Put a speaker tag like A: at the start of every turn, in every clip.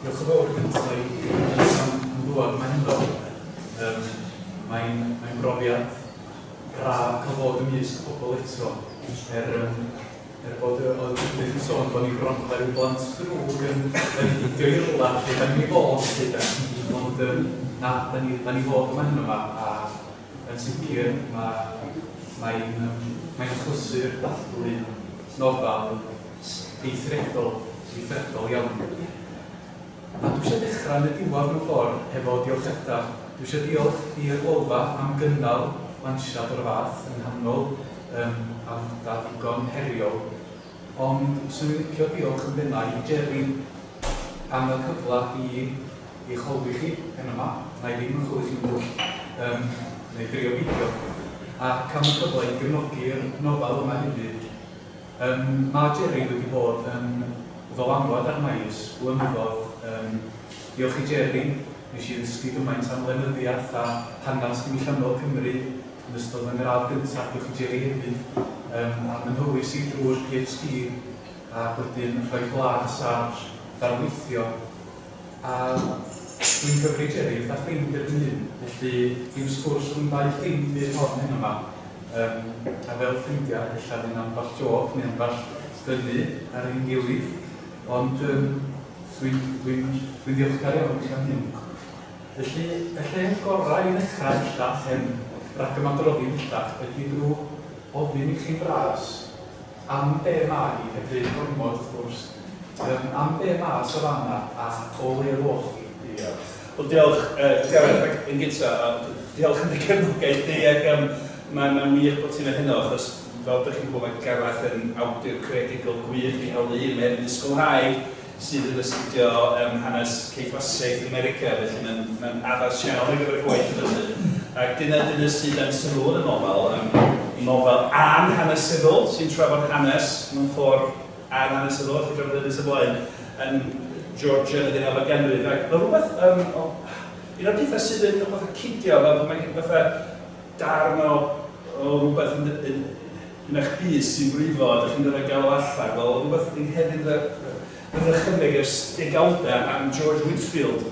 A: Diolch yn fawr gyntaf am ddwad mae'n hynod. Mae'n brofiad braf cael fod ymysg pobl eto. Bod oedd yn sôn bod ni'n bron ar yw blant drwg yn gyrla lle da ni'n fod gyda. Ond na, da ni fod yma hyn yma a yn sicr mae'n achlysu'r dathlu nofel eithredol iawn. A dwi eisiau dechrau yn y diwadd mewn ffordd efo diolchiadau. Dwi eisiau diolch i'r Lolfa am gynnal Lansiad o'r fath yn Hanol am dathlugon heriol. Ond swn i'n licio diolch yn bennau i Jerry am y cyfle i cholwi chi yn yma. Na i ddim yn cholwi chi'n bwll, neu drio fideo. Ac am y cyfle i gefnogi'r nofel yma hefyd. Mae Jerry wedi bod yn ddylanwad ar maes blynyddoedd. Diolch i Jerry, nes i ddysgu gymaint am lenyddiaeth a hanes Diwylliannol Cymru yn ystod yn yr ardd gyntaf. Diolch i Jerry hefyd am ynhywys i drwy'r PhD a wedyn rhoi glas ar ddarweithio. A dwi'n gyfri Jerry wrth a ffrind erbyn hyn, felly yw'n sgwrs rhwng ddau ffrind i'r hon hyn yma. A fel ffrindiau, ella ddim amball joc neu amball dynnu ar ein gilydd. Ond dwi'n ddiolchgar iawn chi am hyn. Felly, y gorau i ddechrau illach yn rhag ymadroddi illach ydy drwy ofyn i chi'n bras am be mae, hefyd gormod wrth gwrs, am be mae Safana a o le roch chi.
B: Wel, diolch, Gareth, yn gyntaf, diolch yn y cefnogaeth di, ac mae'n wych bod ti'n hynny, achos fel ydych chi'n gwybod, mae Gareth yn awdur creadigol gwych i holi'r mewn ysgolhaig, sydd yn astudio hanes caethwasiaeth America, felly mae'n addas iawn ar gyfer y gwaith yna. Ac dyna sydd yn sylw yn y nofel an-hanesyddol, sy'n trafod hanes mewn ffordd an-hanesyddol, chi'n trafod ynys y blaen, yn Georgia yn y 19af ganrif. Ac mae rhywbeth, un o'r pethau sydd yn rhywbeth o cidio, fel mae'n fatha darn o rhywbeth yn eich bus sy'n brifo, a ydych chi'n dod â gael allan, fel rhywbeth yn hefyd yn ychymig ys degawdau am George Whitfield,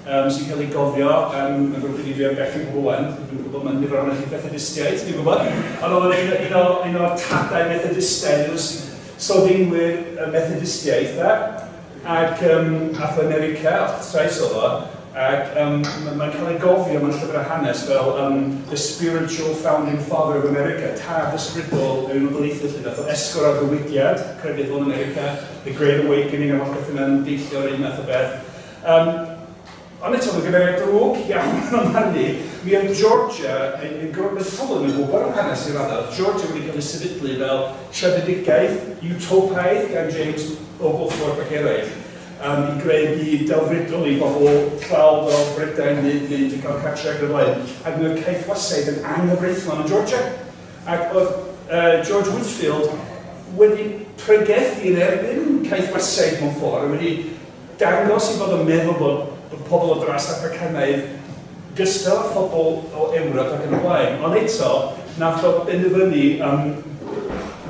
B: sy'n cael ei gofio yn rhywbeth i fi am bell yn Hwan. Dwi'n gwybod mae'n nifer o'n eich Methodistiaid, dwi'n gwybod. Ond oedd un o'r tadau Methodistiaid, soddiwnwyr Methodistiaeth, ac ath o America, trais oedd o, ac mae'n cael ei gofio mewn llyfrau hanes fel the spiritual founding father of America, tad ysbrydol yn ymwneithio llun, o esgor ar ddiwydiad, crefyddol yn America, the Great Awakening, a fath yna'n deillio o'r un math o beth. Ond eto, mae'n gymeriad drwg iawn o'n hynny, mi oedd Georgia yn gwrdd pobl yn gwybod am hanes i'r adar. Georgia wedi cael ei sefydlu fel trafodigaeth, utopaidd gan James o Beaufort ac eraill, i greu byd delfrydol i bobl tlawd o Brydain nid i cael cartre ac yn blaen. Ac mi oedd caethwasiaeth yn anghyfreithlon yn Georgia. Ac oedd George Whitfield wedi pregethu yn erbyn caethwasiaeth mewn ffordd, wedi dangos i fod yn meddwl bod pobl o dras Africanaidd gystal â phobl o Ewrop ac yn y blaen. Ond eto, nath o benderfynu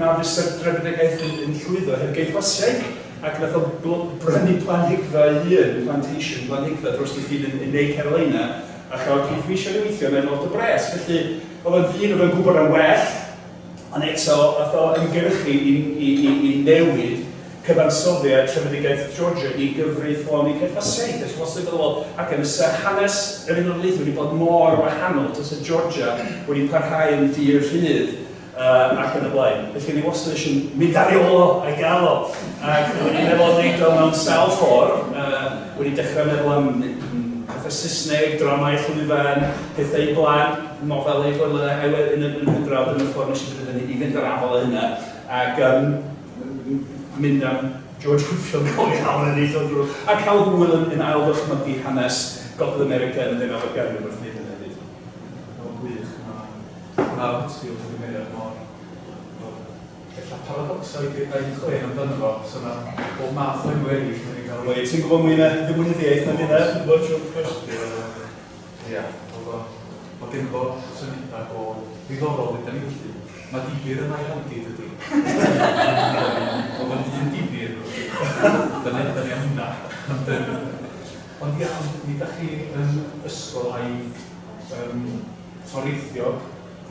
B: na fysa'r drefnidigaeth yn llwyddo heb caethwasiaeth, ac nath o brynu planhigfa plantation, planhigfa dros i ffyn yn Neu Carolina, a chael caethweisio yn weithio mewn lot o bres. Felly, oedd yn ddyn oedd yn gwybod yn well, ond eto, nath o ymgyrchu i newid cyfansoddiad trafodigaeth Georgia i gyfreithlon i caethwasiaeth. Ac yn ysau hanes yr Unol Daleithiau wedi bod mor wahanol, tas y Georgia wedi parhau yn dir rhydd ac yn y blaen. Felly ni wastad eisiau mynd ar ei olo a'i gael o. Ac wedi meddwl wneud o mewn sawl ffordd, wedi dechrau meddwl am pethau Saesneg, dramau llwyfan, pethau i blan, nofel i gwrdd yn y prydraud yn y ffordd nes i fynd ar afol yna. Ac mynd am George Whitfield gael iawn yn eithaf drwy, a cael hwyl yn ail ddychmygu hanes Gogledd America yn y 19af ganrif wrth nid yn hefyd.
A: Mae'n gwych. Mae Whitfield yn gymeriad mor ella paradoxoedd i'r 26 amdano fo, so yna bob math o enw eraill yn ei gael.
B: Wei, ti'n gwybod mwy na ddywynyddiaeth na dyna?
A: Ia, o dim bod syniadau o ddiddorol ydyn ni felly. Mae difyr yn a'i handi dydy. Oedd yn dyn difyr. Dyna ni am hynna. Ond ia, mi ydych chi yn ysgol a'i toreithio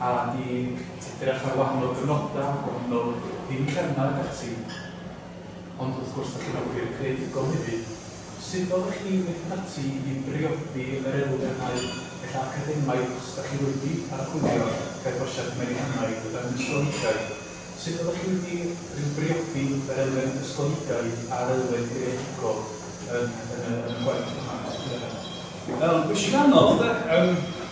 A: a di edrych ar wahanol gyfnodau, wahanol ddim cerna ag ati. Ond wrth gwrs, ydych chi'n awdur creadigol hefyd. Sut oeddech chi wedi ati i briodi yr elfennau eich academaidd os ydych chi wedi archwilio caethwasiaeth Americanaidd o dan ysgolheigaidd? Sut oeddech chi wedi briodi yr elfen ysgolheigaidd a'r elfen creadigol yn y gwaith yma?
B: Gwysig anodd,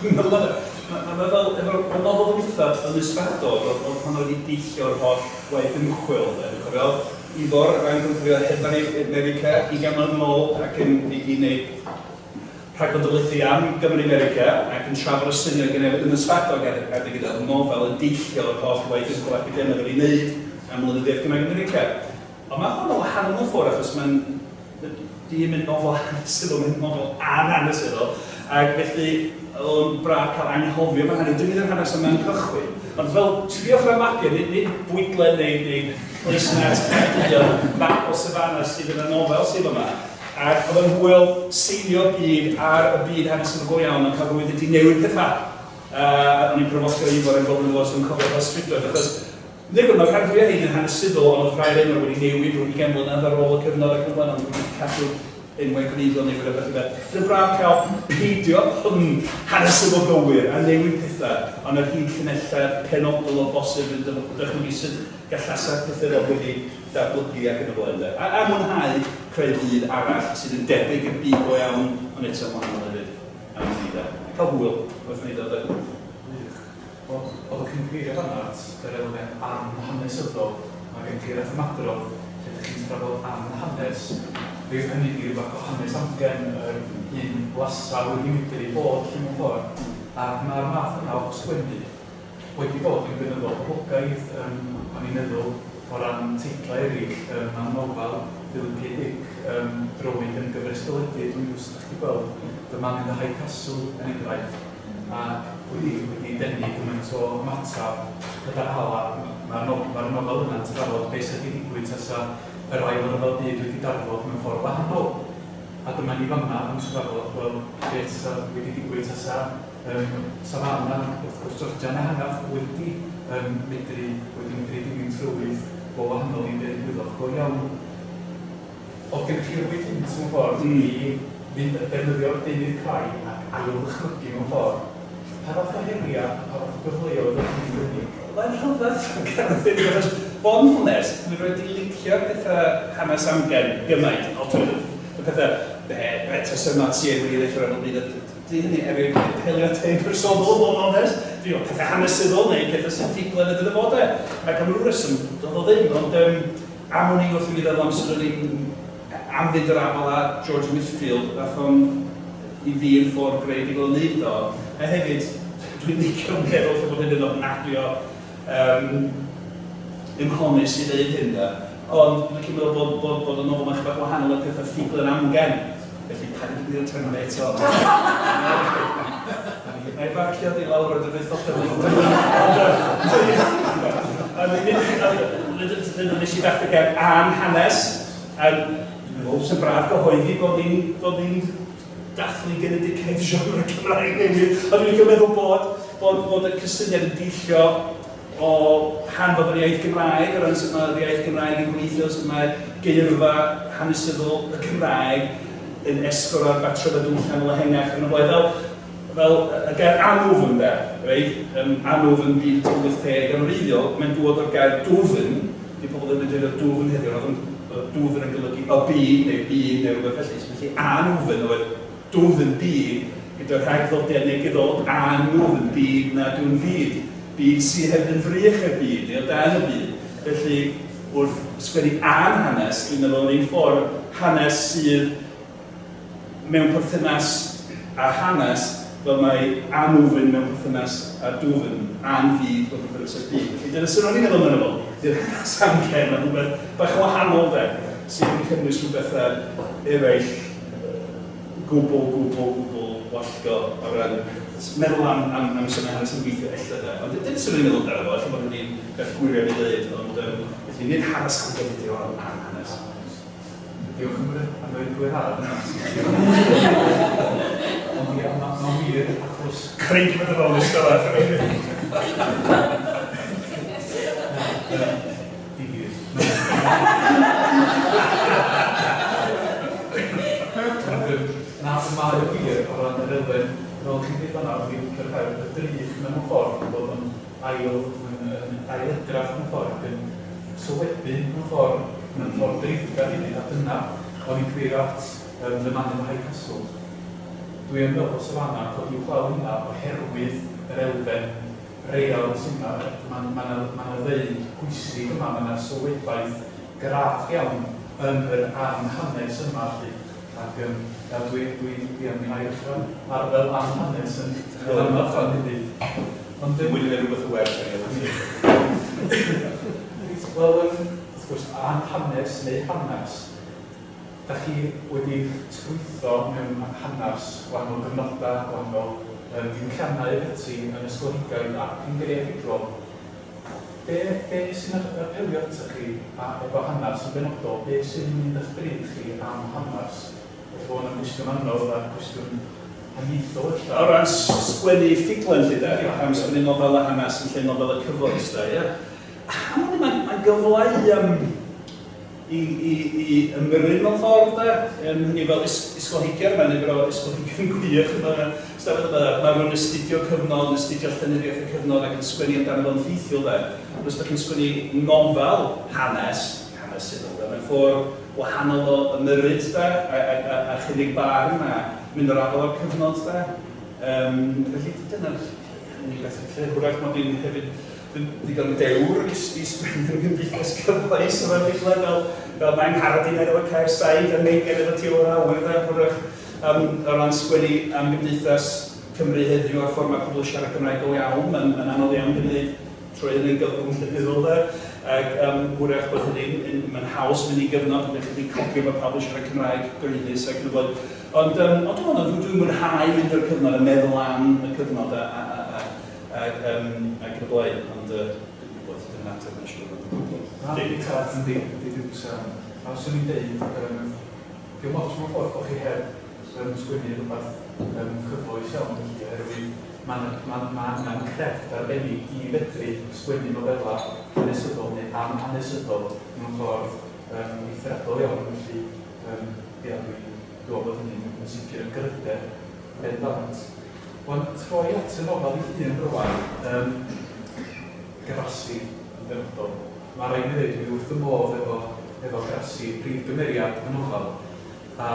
B: Mae fel efo'r nofel ddwythaf yn ysbadol, oedd pan oedd wedi deillio'r holl gwaith ymchwil. Ifor, rhaid yn cofio hedfan i America, 20 mlynedd yn ôl, ac i wneud rhaglen dyledu am Gymru America, ac yn trafod y syniad yn ysbadol gyda'r nofel yn deillio'r holl gwaith ymchwil academaidd yn ei wneud am Lynyddiaeth Gymraeg America. Ond mae hwn o wahanol mewn ffordd, achos mae'n mynd nofel hanesyddol, mynd nofel an-hanesyddol, ac felly o'n braf cael anghofio mae hynny, dwi'n hanes yma'n cychwyn. Ond fel, triwch ar y mapio, nid bwydlen neu leisnat map o Safana sydd yn y nofel sydd yma. Ac oedd yn hwyl seilio byd ar y byd hanesyddol go iawn yn cael rhywun wedi newid pethau. O'n i'n profosio Ifor yn gofyn os yn cofio fel strydoedd, achos nid o'n rhan fwy o hyn yn hanesyddol, ond oedd rhaid enw wedi newid rhwng 20 mlynedd ar ôl y cyfnod ac yn blaen, ond wedi cadw enwau gwreiddiol neu rhywbeth felly. Dwi'n braf cael peidio hwn hanesyddol gywir a newid pethau, ond yr hyn llunellau penodol o bosib yn dychmygu sydd gallasau pethau wedi datblygu ac yn y blaen. A mwynhau creu byd arall sydd yn debyg i'r byd go iawn, ond eto wahanol hefyd. A cael hwyl wrth wneud o dde.
A: Oedd chi'n cyfeirio fan'na at yr elfen an-hanesyddol, mae gen Gareth Evans-Jones, lle ydych chi'n trafod an-hanes. Fe'n hynny i rhywbeth o hanes amgen yr un lasa wedi wybod i bod lle mewn ffordd. Ac mae'r math yna o sgwennu wedi bod yn gynyddol poblogaidd, o'n i'n meddwl o ran teitlau eraill, mae'n nofel Philippiedig, drawing yn gyfres-golygu, dwi'n gwrs ydych chi gweld, dyma yn y High Castle yn enghraifft. Ac wedi denu gymaint o ymateb gyda'r hala, mae'r nofel yna'n trafod beth sydd wedi digwydd tasa yr ail nofel byd wedi darfod mewn ffordd wahanol. A dyma ni fan'na yn trafod, wel, beth sydd wedi digwydd tasa Safana, wrth gwrs Georgian ehangach wedi medru dilyn trywydd o wahanol i'n ddigwyddodd go iawn. Oedd gen chi rhywbeth hyn mewn ffordd i fynd defnyddio'r deunydd crai ac ail-ddychmygu mewn ffordd. Pa fath o heriau, pa fath o gyfleoedd oedd chi'n gwneud?
B: Mae'n rhyfedd Gareth Evans-Jones. Bon hwnes, dwi'n rhoi di licio pethau hanes amgen gymaint, alternatif. Y pethau, betas yma ti wedi ddechrau rhan o byd. Di hynny efo heliad tein personol, bon hwnes. Dwi'n rhoi pethau hanesyddol neu pethau sy'n ffiglen ydyn y fodau. Ac am rhyw reswm, doedd o ddim, ond am o'n i wrth i mi ddod amser o'n i'n amfyd yr afel a George Whitfield, fath o'n i fi yn ffordd greadigol yn neud o. A hefyd, dwi'n licio meddwl lle bod hyn yn ofnadwy o ymhonus i ddeud hyn da. Ond dwi'n meddwl bod y nofel mae'n bach wahanol o pethau ffiglen amgen. Felly, pan ydych chi'n trefnu eto. Na'i farcio di lawr o'r dyfeithodau. Nid nes i ddechrau gen am hanes. Sy'n braf gyhoeddi bod ni'n dathlu genedigaeth genre Cymraeg newydd. Ond dwi'n meddwl bod y cysyniad yn deillio o hanfod yr iaith Gymraeg, o ran sut mae'r iaith Gymraeg yn gweithio, sut mae'r geirfa hanesyddol y Cymraeg yn esgor ar batrwm y dwllan o ehangach yn y blaen. Fel y gair anwfn de, anwfn byd tywydd teg yn wreiddiol, mae'n dod o'r gair dwfn, di pobl ddim yn dweud o'r dwfn heddiw, oedd dwfn yn golygu o byd neu rhywbeth felly. Felly anwfn oedd dwfn byd, gyda'r rhagddodiad negyddol, anwfn byd na dwi'n fyd. Byd sydd hefyd yn frych y byd, neu o dan y byd. Felly, wrth sgwennu an hanes, dwi'n meddwl yn un ffordd hanes sydd mewn perthynas a hanes, fel mae anwfn mewn perthynas a dwfn, anfyd mewn perthynas â'r byd. Felly, dyna sy'n o'n i'n meddwl yn ymwneud. Dy'r hanes amgen, mae'n rhywbeth bach wahanol de, sydd yn cynnwys rhywbeth eraill gwbl wallgo o ran meddwl am sy'n hanes yn gweithio ella de. Ond dyna sy'n o'n i'n meddwl daro fo, allan bod hynny'n beth gwirion i ddweud, ond felly nid hanes amgen ydi o am hanes.
A: Diolch yn fawr am ddweud gwyrddarad yna. wir, achos...
B: Craig mynd yn ôl ystafell.
A: Difyr. Na, mae'n wir o ran yr elfen, fel chi'n dweud fanna, wedi cyrraedd y drych mewn ffordd, bod yn ail-edrach mewn ffordd, yn sylwebu mewn ffordd dreifgar i ni, a dyna o'n i'n cyfeirio at y man yn High Castle. Dwi yn meddwl o Safana, cod i'w chlaw hynna oherwydd yr elfen real sy'n yma. Mae'n ddeud pwysig yma, mae'n sylwebaeth graff iawn yn yr hanes yma. Ac dwi'n air ar fel hanes yn ymwneud fan hynny.
B: Ond dim wedi gwneud rhywbeth y werth.
A: Wel, wrth gwrs, hanes neu hanes. Da chi wedi trwytho mewn hanes gwahanol gyfnodau, gwahanol diwylliannau ati yn ysgolheigaidd ac yn greadigol. Be sy'n apelio ata chi efo hanes yn benodol? Be sy'n mynd eich bryd chi am hanes? Felly bod yna gwestiwn anodd a gwestiwn haniaethol ella.
B: O ran sgwennu ffuglen lle da, am sgwennu nofel a hanes yn lle nofel y cyfoes da, ie. Mae'n gyflau i ymyrryd mewn ffordd da, hynny fel ysgolheigion, mae'n efo ysgolheigion gwych. Mae rhywun yn astudio cyfnod, yn astudio llenyddiaeth y cyfnod ac yn sgwennu amdano fo'n ffeithiol da. Os ydych chi'n sgwennu nofel hanes sydd yn mewn ffordd wahanol o ymyrryd da, a chydig barn a mynd o'r afel o'r cyfnod da. Felly dyna'r unig beth lle, hwyrach mod i'n hefyd digon dewr i sgwennu'n gymdeithas cyfoes o fewn ffuglen fel mae'n harad i'n edrych o cael said a neigen efo ti o'r awyr da, hwyrach o ran sgwennu am gymdeithas Cymru heddiw a ffordd mae pobl siarad Cymraeg go iawn, mae'n anodd iawn gwneud trwy hynny'n gyfrwng llenyddol da. Ac hwyrach bod hynny'n haws mynd i gyfnod, yn eich copio mae pobl siarad Cymraeg gyhoeddus ac yn y blaen. Ond dwi'n mwynhau mynd o'r cyfnod, a meddwl am y cyfnod ac yn y blaen. Ond dwi'n gwybod yn ateb yn siŵr.
A: Dwi'n tad yn di ddiws. A swn i'n deud, dwi'n lot mewn ffordd bod chi heb sgwennu rhywbeth cyfoes iawn, oherwydd mae'n crefft arbennig i fedru sgwennu nofela hanesyddol neu am hanesyddol mewn ffordd eithriadol iawn. Felly, dwi'n gwybod bod hynny'n yn sicr yn gryder bendant. Ond troi at y nofel i hun rwan, Grassi yn benodol. Mae rhaid i ddweud, dwi wrth y modd efo Grassi, prif gymeriad y nofel. A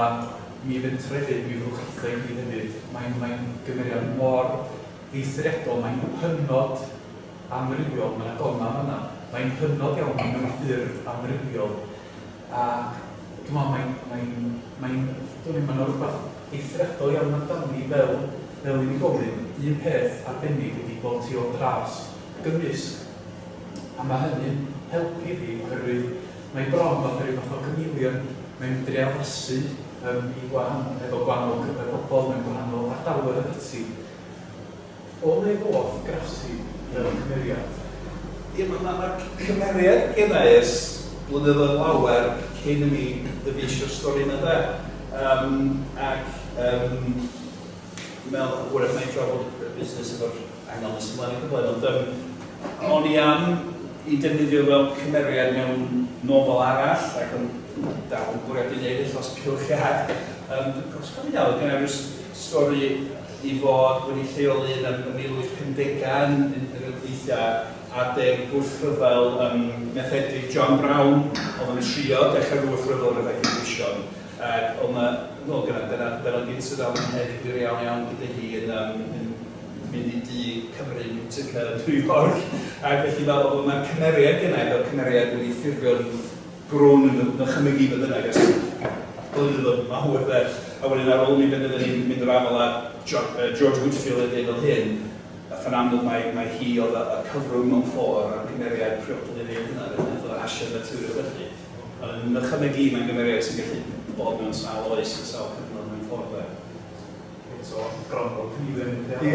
A: mi fynd trefyd, mi fyddwch eithaf i gyd hefyd. Mae'n gymeriad mor eithriadol, mae'n hynod amrywiol, mae'n agonna yna. Mae'n hynod iawn mewn ffyrdd amrywiol. A dwi'n meddwl, mae'n rhywbeth eithriadol iawn amdani fel unigolyn. Un peth arbennig ydy bod ti o dras gymysg. A mae hynny'n helpu fi oherwydd mae bron fath o rhywbeth o gymilion. Mae'n medru addasu efo gwahanol bobl mewn gwahanol ardaloedd y ati. O le ddoth Grassi fel cymeriad?
B: Mae'r cymeriad genna ers blynyddoedd lawer cyn i mi ddyfeisio'r stori yna da. Ac mewn wrth mae'n trafod y busnes efo'r angen nes ymlaen i'r blaen. Ond o'n i am i defnyddio fel cymeriad mewn nofel arall ac yn dal yn bwriad i wneud achos cilchiad. Dwi'n cofio iawn, gyda'r stori i fod wedi lleoli yn y 1850 yn y gweithiau adeg gwrthryfel methedig John Brown oedd yn trio dechrau gwrthryfel yr adeg Grishon. Ac oedd yna, dyna gyd sydd am hedig i'r iawn gyda hi yn mynd i di Cymru Musica New York. Ac felly fel mae'r cymeriad gynnau fel cymeriad wedi ffurfio'n grwn yn ychymygu bydd yna. Blynyddoedd mawr de. A wedyn ar ôl mi fynd ni'n mynd o'r afel a George Woodfield yn fel hyn. Yn amlwg mae hi oedd y cyfrwng mewn ffordd a'r cymeriad priodol i ddweud hynna. Oedd yn asiad naturiol felly. Yn ychymygu mae'n gymeriad sy'n gallu bod mewn sawl oes a sawl cyfnod mewn ffordd de.
A: So, bron o'r cynifyn.
B: Ie.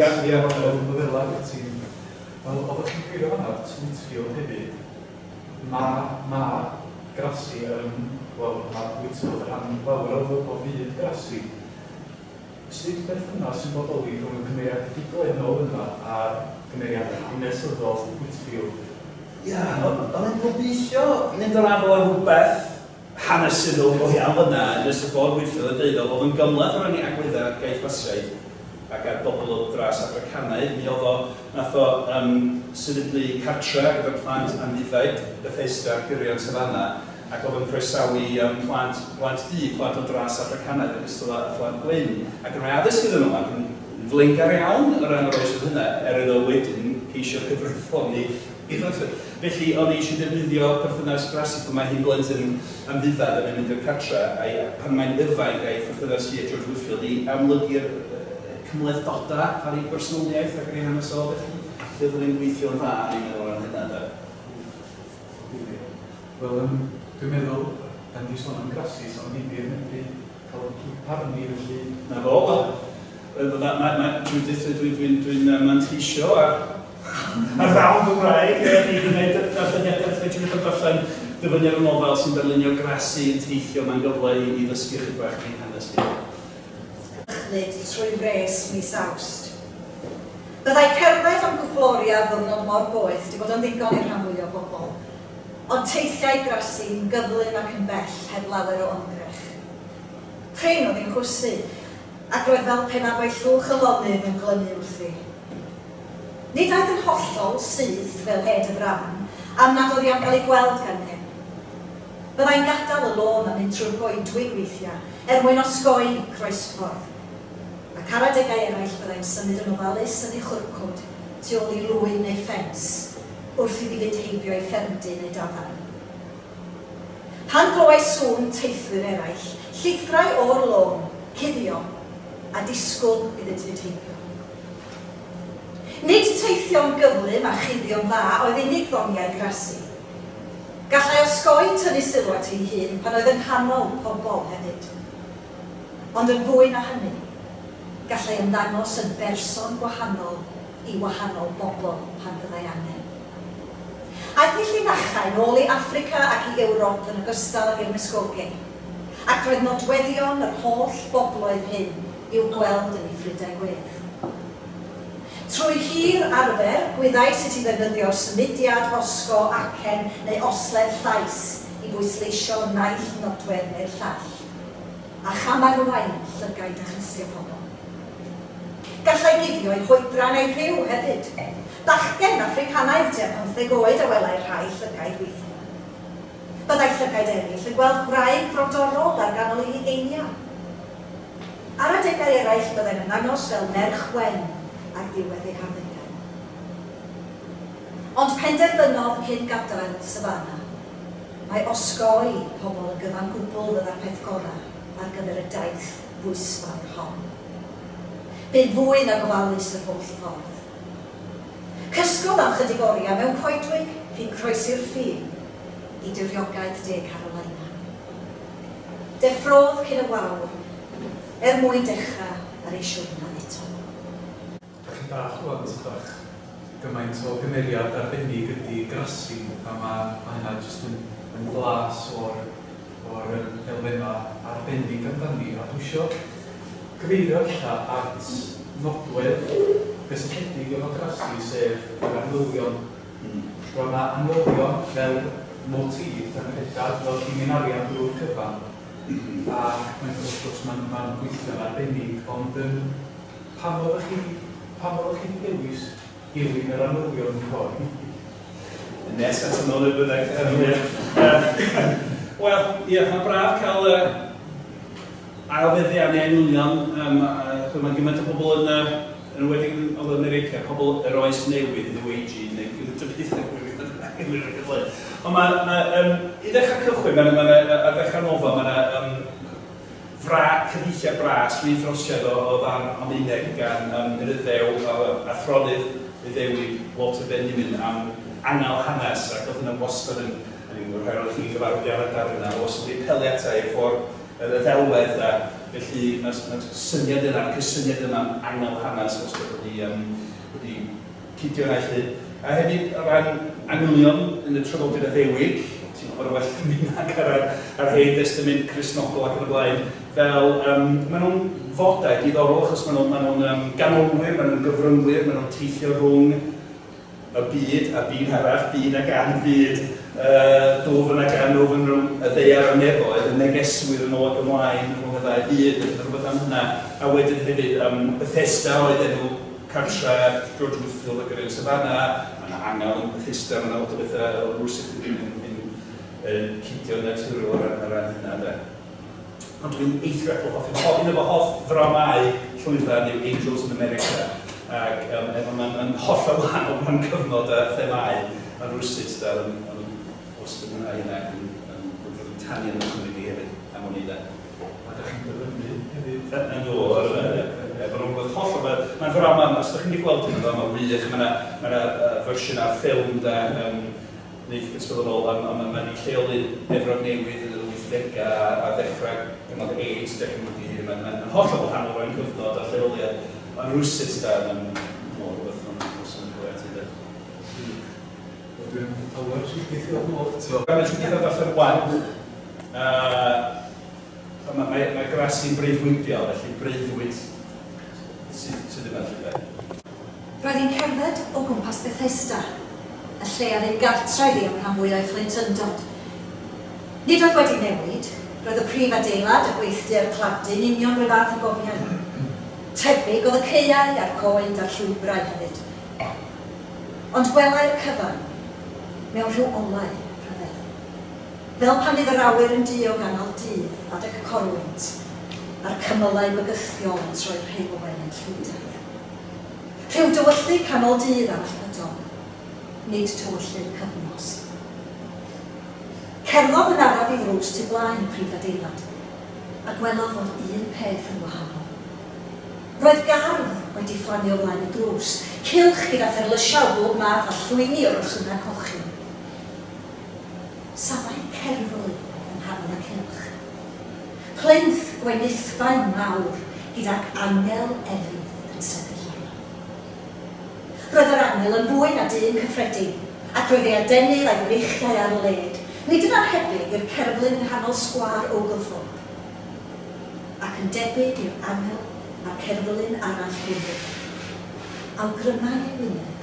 A: Oedd chi'n gwirio fanna, Woodfield hefyd. Mae Grassi yn, wel, mae Woodfield yn rhan fawr o fyd Grassi. sut berthynas sy'n bodoli rhwng y cymeriad ffuglenol yma a'r cymeriad hanesyddol Whitfield?
B: Ia, oedd yn gobeithio mynd o'r afel ar rhywbeth hanesyddol go iawn fyna, yn ystod bod Whitfield yn dweud oedd yn gymlaeth o'r ni agwydda caethwasiaeth ac ar bobl o dras Africanaidd. Mi oedd o, nath o sefydlu cartra gyda'r plant amddiffaid, Bethesda, Gyrion Safana, ac oedd yn croesawu plant du, plant o dras Africanaidd yn ystod a phlant gwyn. Ac yn rhoi addysg iddyn nhw, ac yn flaengar iawn o ran yr oes oedd hynna, iddo wedyn ceisio cyfrifon ni. Felly, o'n i eisiau defnyddio perthynas grasig yma hi'n blentyn amddiffad yn mynd i'r cartra, a pan mae'n yfaid a'i perthynas hi a George Whitfield i amlygu'r cymlethdodau ar ei bersonoliaeth ac ar ei hanesol, felly. Lle oedd yn gweithio yn dda, ni'n meddwl ar hynna, da.
A: Wel, dwi'n meddwl, dan di sôn am grasis, ond ni'n medru cael parni, felly...
B: Na fo, dwi'n manteisio ar ddawn Gymraeg, i wneud darlleniadau, lle ti'n meddwl darllen dyfyniad o nofel sy'n darlunio grasi yn teithio, mae'n gyfle i ddysgu chydig bach i'n hanes fi.
C: Nid trwy res mis Awst. Byddai cerdded am gwploriad ddwrnod mor boeth di bod yn ddigon i'r rhan fwyaf o bobl, ond teithiau grasi'n gyflym ac yn bell heb lawer o ymdrech. Prin oedd hi'n chwysu, ac roedd fel pen abau llwch y lonydd yn glynu wrthi. Nid oedd yn hollol sydd fel hed y fran, am nad oedd i am gael ei gweld gan hyn. Byddai'n gadael y lôn am mynd trwy'r goedwig weithiau, mwyn osgoi croesffordd. Ac ar adegau eraill byddai'n symud yn ofalus yn ei chwrcwd, tu ôl i lwyn neu ffens, wrth iddi fynd heibio ei ffermdyn neu dafarn. Pan glywai sŵn teithwyr eraill, llithrau o'r lôn, cuddio, a disgwyl iddynt fynd heibio. Nid teithio'n gyflym a chuddio'n dda oedd unig ddoniau grasi. Gallai osgoi tynnu sylw at ei hun pan oedd yn nghanol pobl hefyd. Ond yn fwy na hynny, gallai ymddangos yn berson gwahanol i wahanol bobl pan fyddai angen. Aeth ei llinachau nôl i Affrica ac i Ewrop yn ogystal ag i'r Mesgogion, ac roedd nodweddion yr holl bobloedd hyn i'w gweld yn ei ffrindau gwedd. Trwy hir arfer, gwyddai sut i ddefnyddio'r symudiad, osgo, acen neu osledd llais i bwysleisio naill nodwedd neu'r llall, a chamarwain llygaid a chysio pobl. Gallai guddio ei hwydran ei rhyw hefyd. Bachgen Africanaidd tua 15 oed a welai rhai llygaid weithio. Byddai llygaid eraill yn gweld gwraig frodorol ar ganol ei hugeiniau. Ar adegau eraill byddai'n ymddangos fel merch wen ar ddiwedd ei harddegau. Ond penderfynodd cyn gadael Safana, mae osgoi pobl yn gyfan gwbl fydda'r peth gorau ar gyfer y daeth bwysfawr hon. Bydd fwy na gofalus yr holl ffordd. Cysgodd am chydig oriau mewn coedwig cyn croesi'r ffin i diriogaeth De Carolina. Deffrodd cyn y wawr, mwyn dechrau ar ei siwrna eto.
A: Chi'n dach rwan, bach gymaint o gymeriad arbennig ydy grasi, a mae hynna jyst yn flas o'r elfennau arbennig amdani, a dwi isio gyfeirio allan at nodwedd gysylltiedig efo grasi, sef yr anwylion. Roedd yna anwylion fel motif yn rhedad fel criminarian drwy'r cyfan, ac wrth gwrs mae'n gweithio'n arbennig, ond pam oedd chi dewis dilyn yr anwylion yn ffordd?
B: Nes at ymwneud y byddai. Wel, ie, mae'n braf cael ailfeddian neu anwylion. Mae gymaint o bobl yn wedi o America, pobl yr oes newydd, New Age, neu gyda'r Ond i ddechrau cychwyn, ar ddechrau nofel, mae cyfeithiau bras, rhywun throsiad o ddan Almaeneg gan yr Iddew a thronydd Iddewig Walter Benjamin am angal hanes, ac oedd yna wastad yn rhoi roedd chi'n gyfarwydd iawn ar darn yna, wastad wedi pelu ata i ffordd y ddelwedd a felly mae'r syniad yna, cysyniad yna am angal hanes wastad wedi cydio yna allu. A hefyd o ran angylion yn y traddodiad Iddewig, ti'n gwybod well mynag ar Hen Testament Cristnogol ac yn y blaen, fel, maen nhw'n fodau diddorol, achos maen nhw'n ganolwyr, maen nhw'n gyfryngwyr, maen nhw'n teithio rhwng y byd a byd arall, byd ag anfyd, dwfn ag anwfn rhwng y ddeiar a nefoedd, y negeswyr yn ôl ac ymlaen rhwng y ddau byd, yn rhywbeth am hynna. A wedyn hefyd, Bethesda oedd enw cartra George Whitfield ac yr Safana, mae'n angel yn Bethesda, mae'n lot o bethau rwysig yn cydio naturiol ar ran hynna. Ond dwi'n eithriadol hoffi. Un efo hoff ddramau llwyfan yw Angels in America. Ac mae'n holl o wahanol rhan cyfnod a themau a rwysig yn wastad yna yn tanu yn ymwneud i hefyd am hwnni da.
A: A da chi'n dyfynu hefyd?
B: Yn ôl, mae'n ddrama, os ydych chi'n gweld hynny, mae'n wych, mae'n fersiwn ar ffilm da, neith ysbrydol ôl, mae'n ei lleoli Efrog Newydd yn y 80au a ddechrau gynnod AIDS, mae'n holl o wahanol rhaid cyfnod a lleoliad. Mae'n rwysyd da, mae'n mor rhywbeth yn gweld i da.
A: Dwi'n awr sy'n gweithio lot.
B: Mae'n sy'n gweithio allan wan. Mae grasu'n breuddwydio, felly breuddwyd sydd yma lle.
C: Roedd hi'n cerdded o gwmpas Bethesda, y lle a ddim gartref i am rhan fwyaf fflintyndod. Nid oedd wedi newid, roedd y prif adeilad a gweithdi'r clafdu'n union roedd fath o gofiau. Tebyg oedd y caeau a'r coed a'r llwybrau hefyd. Ond gwelai'r cyfan mewn rhyw olau rhyfedd. Fel pan fydd yr awyr yn diog ganol dydd adeg y corwynt, a'r cymylau bygythiol yn troi'r rheilwen yn llwydaeth. Rhyw dywyllu canol dydd ar allfydol, nid tywyllu'r cyfnos. Cerddodd yn araf i ddrws tu blaen y prif adeilad, a gwelodd fod un peth yn wahanol. Roedd gardd wedi fflanio flaen y drws, cylch gyda pherlysiaw bob math a llwyni o'r wrthwna cochyn. Safai cerflwy yn rhan y cylch. Plinth gwenithfaen mawr gyda'r angel efydd yn sefyll arno. Roedd yr angel yn fwy na dyn cyffredin, ac roedd ei adenydd a'i wreichiau ar y led, nid yn arhebyg i'r cerflun yn nghanol sgwâr Oglethorpe, ac yn debyg i'r angel a'r cerflun arall hwnnw. Awgrymau ei wyneb,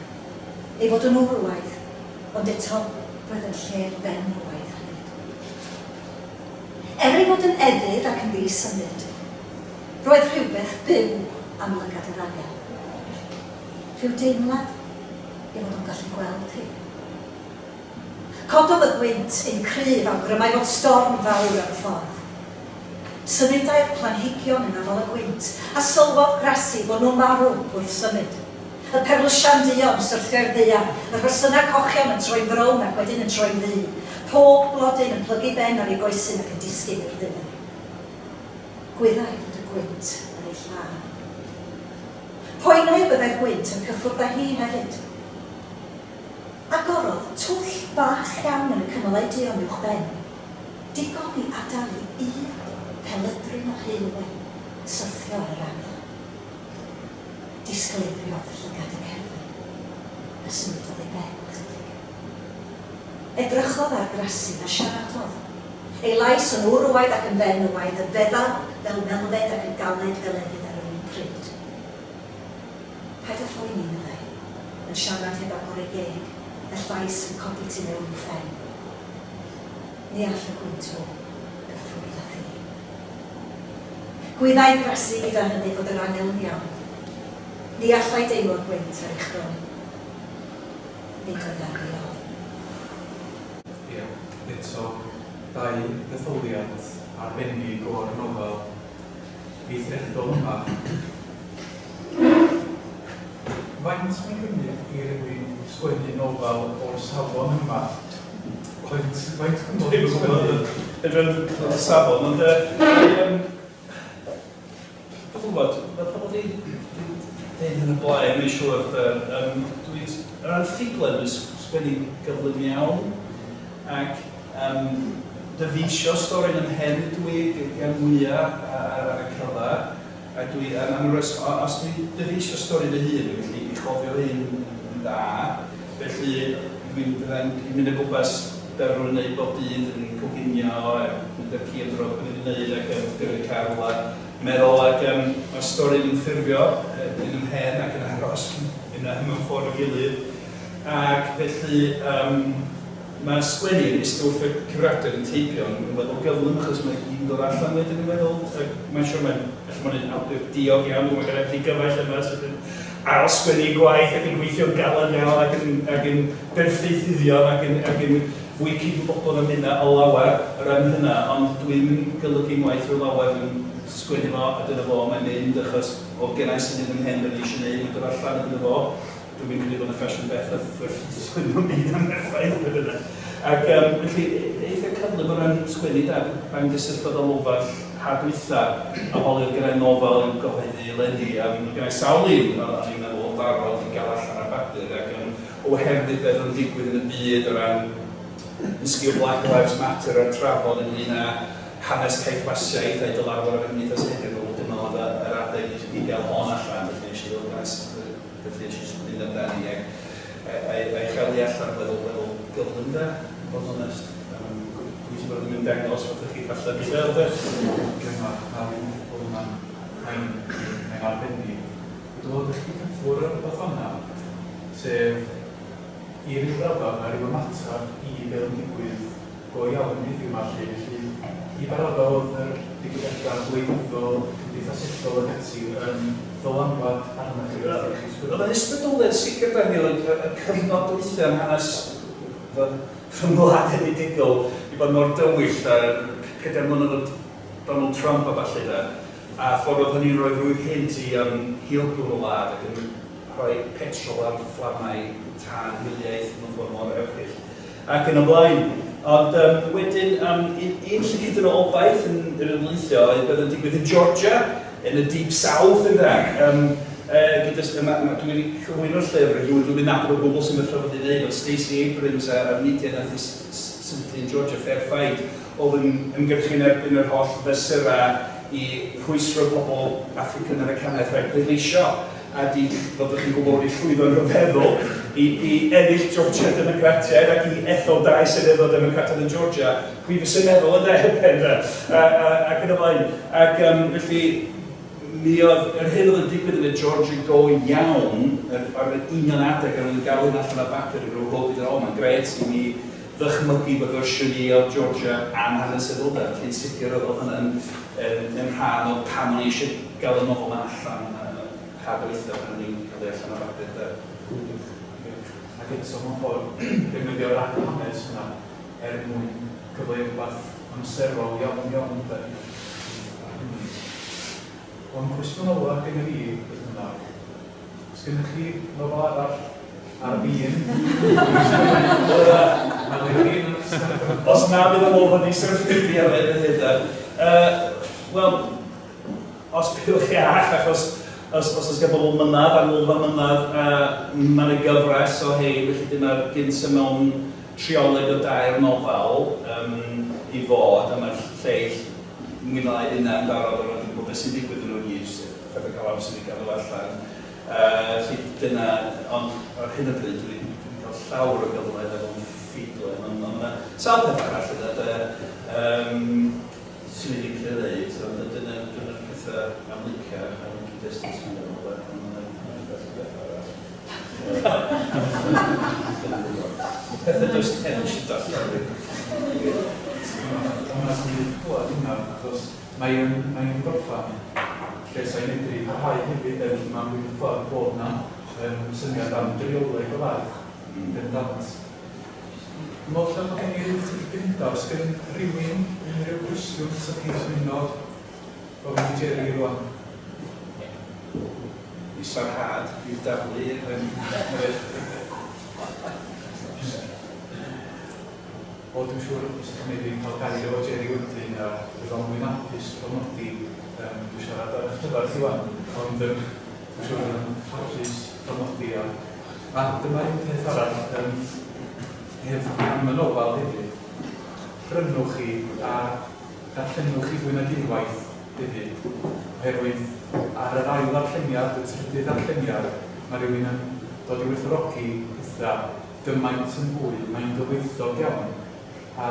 C: ei fod yn wrwaith, ond eto roedd yn lle'r ben rwaith hefyd. Ei fod yn eddydd ac yn ddisymud, roedd rhywbeth byw am lygad yr angel. Rhyw deimlad ei fod yn gallu gweld hi. Cododd y gwynt yn cryf awgrymau fod storm fawr ar y ffordd. Symudai'r planhigion yn afol y gwynt, a sylwodd grasi bod nhw'n marw wrth symud. Y perlysian dion syrthio'r ddaear, y rhysynau cochion yn troi frown ac wedyn yn troi ddu. Pob blodyn yn plygu ben ar ei goesyn ac yn disgyn i'r ddyn. Gwyddai fod y gwynt yn ei llaw. Poenau y byddai'r gwynt yn cyffwrdd â hi hefyd. Agorodd twll bach iawn yn y cymylau dion uwch ben. Digon i adael i un pelydryn o heilwen syrthio ar yr angel. Disgleibriodd llygad y cerfyn, a symudodd ei ben chydig. Edrychodd ar grasi a siaradodd. Ei lais yn wrwaidd ac yn fenywaidd, yn feddal fel melfed ac yn galed fel efydd ar yr un pryd. Paid a phoeni meddai, yn siarad heb agor ei geg, y llais yn codi tu mewn i ffen. Ni all y gwynt o gyffwrdd â thi. Gwyddai grasi gyda hynny fod yr angel yn iawn. Ni allai deimlo'r gwynt ar eich rhwng. Nid oedd ar ei oedd.
A: Ie, eto, dau ddetholiad arbennig o'r nofel eithriadol yma. Faint mae'n gymryd i rywun sgwennu nofel o'r safon yma? Faint gymryd i sgwennu?
B: Edrych safon, ond dwi'n gwybod, mae pobl di dyn yn y blaen, mae'n siŵr, yr anffiglen yn sgwennu gyflym iawn, ac dyfeisio stori'n ymhen dwi gan mwyaf ar y cyfa, a os dwi dyfeisio stori fy hun, felly i chofio hyn yn dda, felly dwi'n mynd o gwmpas derwy'n neud bob dydd yn coginio, mynd â'r ci yn drog yn ei wneud ac yn gyrru cael a meddwl ac mae'r stori'n ffurfio yn ymhen ac yn aros yna mewn ffordd o gilydd. Ac felly mae sgwennu yn ystod wrth y cyfrifiadur yn teipio yn feddwl gyflym achos mae hi'n dod allan wedyn yn meddwl. Mae'n siŵr mae'n awdur diog iawn, mae'n gyda'r gyfaill yma sydd yn aros sgwennu gwaith ac yn gweithio'n galon iawn ac yn berffeithyddion ac yn fwy cydwybodol am hynna o lawer o ran hynna, ond dwi'n golygu'n waith o'r lawer yn sgwennu fo a dyna fo mae'n mynd achos o gennau sydd yn ymhen yn eisiau gwneud, mae'n dod allan a dyna fo. Dwi'n credu bod yna ffasiwn beth wrth sgwennu'n byd am effaith yn yna. Ac felly, eitha cyflym o ran sgwennu da, mae'n gysylltod o lofall hadwytha a holi'r gyda'i nofel i'w gyhoeddi eleni. Gyda'i sawl un, o'n i'n meddwl o darod i gael allan ar bapur ac oherwydd beth o'n digwydd yn y byd o ran ysgil Black Lives Matter a'r trafod ynglyn â hanes caethwasiaeth a'i dylarfod ar cymdeithas heddiw. Dyma oedd yr adeg i gael hon allan, felly eisiau ddilgais. Felly eisiau mynd amdani a'i chael allan feddwl gyflym da, bod yn onest. Dwi'n bod yn mynd dangos fath chi falle byd da.
A: Mae'n arbennig. Dwi'n dod eich cyffwr ar rhywbeth o'na, sef i ryw raddau mae rhyw ymateb i fel yn digwydd go iawn i ddim allu. Felly, i baradau oedd yr digwyddiadau gwleidyddol, cymdeithasegol ac ati yn ddylanwad arnach chi.
B: Oedd yn ysbrydoledd sicr Daniel, y cyfnod weithiau yn hanes fy ngwlad enedigol i bod mor dywyll a 4 mlynedd Donald Trump a falle da. A ffordd oedd hynny'n rhoi rwydd hynt i hilgwr o wlad ac yn rhoi petrol ar fflamau tân hiliaeth mewn ffordd mor ewchill. Ac yn y blaen. Ond wedyn, un lle gyda'r obaith yn yr ymlaethio oedd bydd yn digwydd yn Georgia, yn y Deep South yna. Dwi'n wedi cyflwyno'r llyfr, dwi'n nabod o bobl sy'n mynd trafod i ddeud, oedd Stacey Abrams a'r media nath i symud yn Georgia Fair Fight, oedd yn ymgyrchu'n erbyn yr holl fesyra i rhwystro pobl African-Americanaidd rhaid pleidleisio a di ddod chi'n gwybod i llwyddo'n rhyfeddol i ennill Georgia Democratiaid ac i ethol dau seneddol Democratiaid yn Georgia, pwy fysa'n meddwl yn erbyn ac yn y blaen. Ac felly, mi oedd yr hyn oedd yn digwydd yn y Georgia go iawn ar yr union adeg ar yn gael yn allan ar bapur yn rhywbeth gyda'r o, mae'n gret i mi ddychmygu bod fersiwn i o Georgia a'n hanesyddol da, felly'n sicr oedd hwnna'n yn rhan o pan o'n i eisiau gael y nofel yma allan hadweithio pan o'n i'n cael ei allan ar bapur da.
A: Ac eto mewn ffordd, defnyddio'r hanes yna mwyn cyfleu rhywbeth amserol iawn da. Ond cwestiwn ola gen i fi, beth yna, os gennych chi nofel arall ar y
B: os na bydd y modd wedi syrffydi ar ei hynny. Wel, os bywch chi ach, achos os gael bobl mynadd a Lolfa mynadd, mae'n y gyfres o hei, felly dyna'r gynta mewn trioleg o dair nofel i fod, a mae'r lleill mwy na lai yna yn barod o'r gwybod beth sy'n digwydd yn nhw'n gyd, ffedd y gael sy'n ei gael allan. Felly dyna, ond ar hyn o bryd dwi'n cael llawer o gyfleoedd efo'n ffeidlen, ond yna sawl peth arall sy'n ei licio ddeud, ond dyna'r pethau am licio am distance yn ymwneud, ond yna'n beth arall. Pethau does ten sy'n darllen.
A: Ond sy'n clywed hynna, achos mae'n gorffan lle sa'n edrych parhau hefyd yn mae'n clywed bod yna syniad am drioleg o fach bendant. Dwi'n meddwl lle mae gen i rhyw gyntaf, os gen rhywun unrhyw gwestiwn sy'n chi'n symuno gofyn i Jerry rwan.
B: I sarhad, i'w daflu.
A: O, dwi'n siŵr os ydych chi'n cael gair o Jerry wedyn a bydd o'n mwyn apus o nodi dwi'n siarad ar eich llyfr chi wan, ond dwi'n siŵr yn parchus o nodi a dyma un peth arall am y nofel hefyd. Brynwch chi a darllenwch chi fwy nag unwaith hefyd, oherwydd ar yr ail ddarlleniad, y trydydd ddarlleniad, mae rhywun yn dod i werthfawrogi pethau gymaint yn fwy, mae'n gyfoethog iawn. a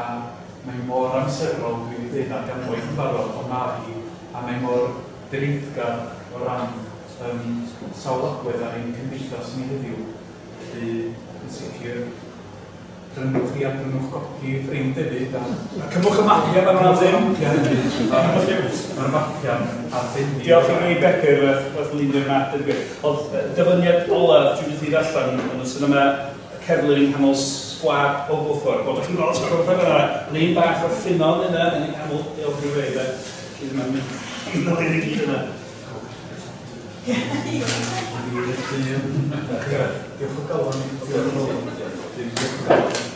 A: mae mor amserol dwi'n dweud na ganmwy yn barod o mae a mae mor dreifgar o ran sawl agwedd ar ein cymdeithas ni heddiw. Felly, yn sicr, rynwch chi a brynwch gopi ffrind hefyd.
B: A cymwch y mapia fan yna ddim.
A: Mae'r mapia ar ddim.
B: Diolch i mi Becker, fath Linda'r map. Oedd dyfyniad olaf dwi'n dweud i'r allan, ond os yna cerflun yng nghanol sgwab o Bwthor, bod chi'n gweld o'r gwrthaf yna, un bach o'r ffinon yna, yn ei canol, diolch i'w feid, cyd yma'n mynd o'r un i gyd yna.
A: Diolch o galon. Diolch o galon.